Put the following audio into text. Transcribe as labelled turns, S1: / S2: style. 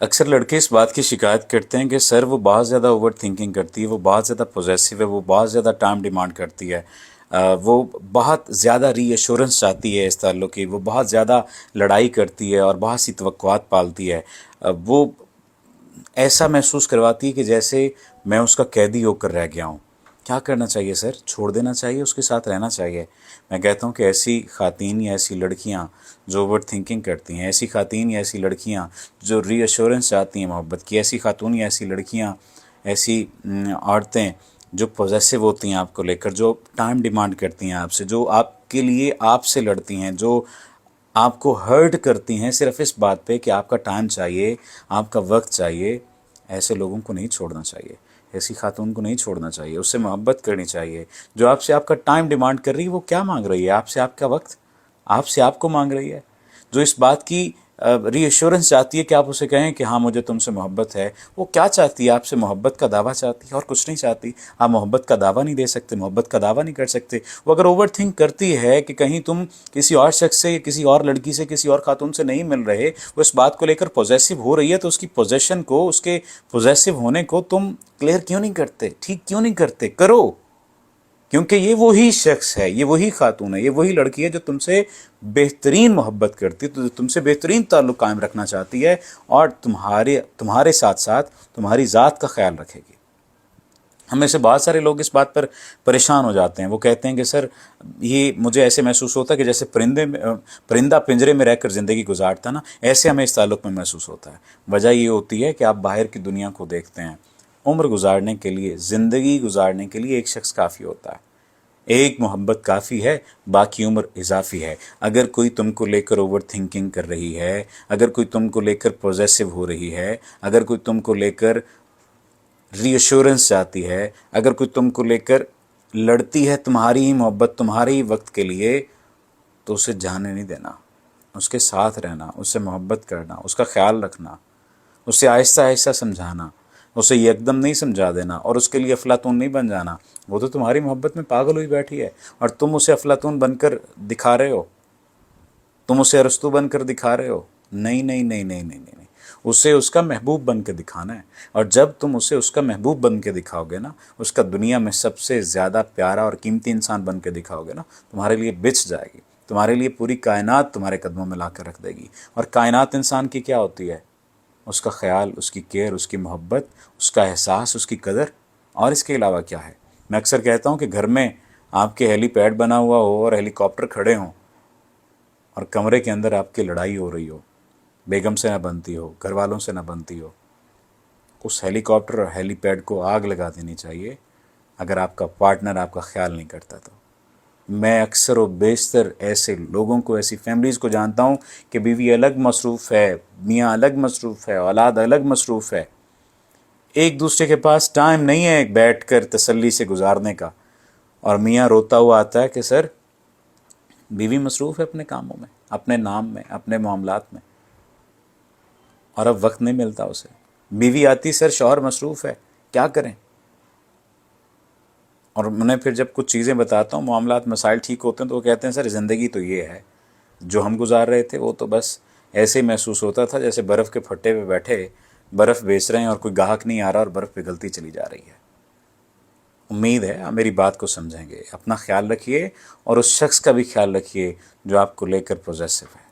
S1: अक्सर लड़के इस बात की शिकायत करते हैं कि सर वो बहुत ज़्यादा ओवर थिंकिंग करती है, वो बहुत ज़्यादा पॉजेसिव है, वो बहुत ज़्यादा टाइम डिमांड करती है, वो बहुत ज़्यादा रीअश्योरेंस चाहती है इस ताल्लुक़ की, वो बहुत ज़्यादा लड़ाई करती है और बहुत सी तवक्कुआत पालती है। वो ऐसा महसूस करवाती है कि जैसे मैं उसका कैदी होकर रह गया हूँ। क्या करना चाहिए सर? छोड़ देना चाहिए, उसके साथ रहना चाहिए? मैं कहता हूँ कि ऐसी ख़ातीन या ऐसी लड़कियाँ जो ओवर थिंकिंग करती हैं, ऐसी ख़ातीन या ऐसी लड़कियाँ जो रीअश्योरेंस चाहती हैं मोहब्बत की, ऐसी खातून या ऐसी लड़कियाँ, ऐसी औरतें जो पॉजेसिव होती हैं आपको लेकर, जो टाइम डिमांड करती हैं आपसे, जो आपके लिए आपसे लड़ती हैं, जो आपको हर्ट करती हैं सिर्फ इस बात पे कि आपका टाइम चाहिए, आपका वक्त चाहिए, ऐसे लोगों को नहीं छोड़ना चाहिए, ऐसी खातून को नहीं छोड़ना चाहिए, उससे मोहब्बत करनी चाहिए। जो आपसे आपका टाइम डिमांड कर रही है वो क्या मांग रही है? आपसे आपका वक्त, आपसे आपको मांग रही है। जो इस बात की रीअश्योरेंस चाहती है कि आप उसे कहें कि हाँ मुझे तुमसे मोहब्बत है, वो क्या चाहती है? आपसे मोहब्बत का दावा चाहती है और कुछ नहीं चाहती। आप मोहब्बत का दावा नहीं दे सकते, मोहब्बत का दावा नहीं कर सकते। वो अगर ओवर थिंक करती है कि कहीं तुम किसी और शख्स से, किसी और लड़की से, किसी और खातून से नहीं मिल रहे, वो इस बात को लेकर पॉजेसिव हो रही है, तो उसकी पोजेशन को, उसके पॉजेसिव होने को तुम क्लियर क्यों नहीं करते? ठीक क्यों नहीं करते? करो, क्योंकि ये वही शख्स है, ये वही खातून है, ये वही लड़की है जो तुमसे बेहतरीन मोहब्बत करती है, तो तुमसे बेहतरीन ताल्लुक़ कायम रखना चाहती है और तुम्हारे साथ साथ तुम्हारी ज़ात का ख्याल रखेगी। हमें से बहुत सारे लोग इस बात पर परेशान हो जाते हैं। वो कहते हैं कि सर ये मुझे ऐसे महसूस होता है कि जैसे परिंदा पिंजरे में रहकर ज़िंदगी गुजारता ना, ऐसे हमें इस ताल्लुक़ में महसूस होता है। वजह ये होती है कि आप बाहर की दुनिया को देखते हैं। उम्र गुजारने के लिए, ज़िंदगी गुजारने के लिए एक शख्स काफ़ी होता है, एक मोहब्बत काफ़ी है, बाकी उम्र इजाफी है। अगर कोई तुमको लेकर ओवर थिंकिंग कर रही है, अगर कोई तुमको लेकर पॉजेसिव हो रही है, अगर कोई तुमको लेकर रीअश्योरेंस चाहती है, अगर कोई तुमको लेकर लड़ती है तुम्हारी ही मोहब्बत, तुम्हारे ही वक्त के लिए, तो उसे जाने नहीं देना, उसके साथ रहना, उससे मोहब्बत करना, उसका ख्याल रखना, उसे आहिस्ता आहिस्ता समझाना, उसे एकदम नहीं समझा देना और उसके लिए अफलातून नहीं बन जाना। वो तो तुम्हारी मोहब्बत में पागल हुई बैठी है और तुम उसे अफलातून बनकर दिखा रहे हो, तुम उसे अरस्तू बनकर दिखा रहे हो। नहीं नहीं नहीं नहीं नहीं नहीं, उसे उसका महबूब बन के दिखाना है। और जब तुम उसे उसका महबूब बन के दिखाओगे ना, उसका दुनिया में सबसे ज़्यादा प्यारा और कीमती इंसान बन के दिखाओगे ना, तुम्हारे लिए बिछ जाएगी, तुम्हारे लिए पूरी कायनात तुम्हारे कदमों में ला कर रख देगी। और कायनात इंसान की क्या होती है? उसका ख्याल, उसकी केयर, उसकी मोहब्बत, उसका एहसास, उसकी कदर। और इसके अलावा क्या है? मैं अक्सर कहता हूँ कि घर में आपके हेलीपैड बना हुआ हो और हेलीकॉप्टर खड़े हों और कमरे के अंदर आपकी लड़ाई हो रही हो, बेगम से ना बनती हो, घर वालों से ना बनती हो, उस हेलीकॉप्टर और हेलीपैड को आग लगा देनी चाहिए अगर आपका पार्टनर आपका ख्याल नहीं करता तो। मैं अक्सर व बेशतर ऐसे लोगों को, ऐसी फैमिलीज़ को जानता हूँ कि बीवी अलग मसरूफ़ है, मियाँ अलग मसरूफ़ है, औलाद अलग मसरूफ़ है, एक दूसरे के पास टाइम नहीं है बैठ कर तसल्ली से गुजारने का। और मियाँ रोता हुआ आता है कि सर बीवी मसरूफ़ है अपने कामों में, अपने नाम में, अपने मामलात में, और अब वक्त नहीं मिलता उसे। बीवी आती, सर शौहर मसरूफ़ है, क्या करें? और उन्हें फिर जब कुछ चीज़ें बताता हूँ, मामलात मसाइल ठीक होते हैं, तो वो कहते हैं सर ज़िंदगी तो ये है, जो हम गुजार रहे थे वो तो बस ऐसे ही महसूस होता था जैसे बर्फ़ के फट्टे पे बैठे बर्फ़ बेच रहे हैं और कोई ग्राहक नहीं आ रहा और बर्फ़ पिघलती चली जा रही है। उम्मीद है आप मेरी बात को समझेंगे। अपना ख्याल रखिए और उस शख्स का भी ख्याल रखिए जो आपको लेकर पॉजेसिव है।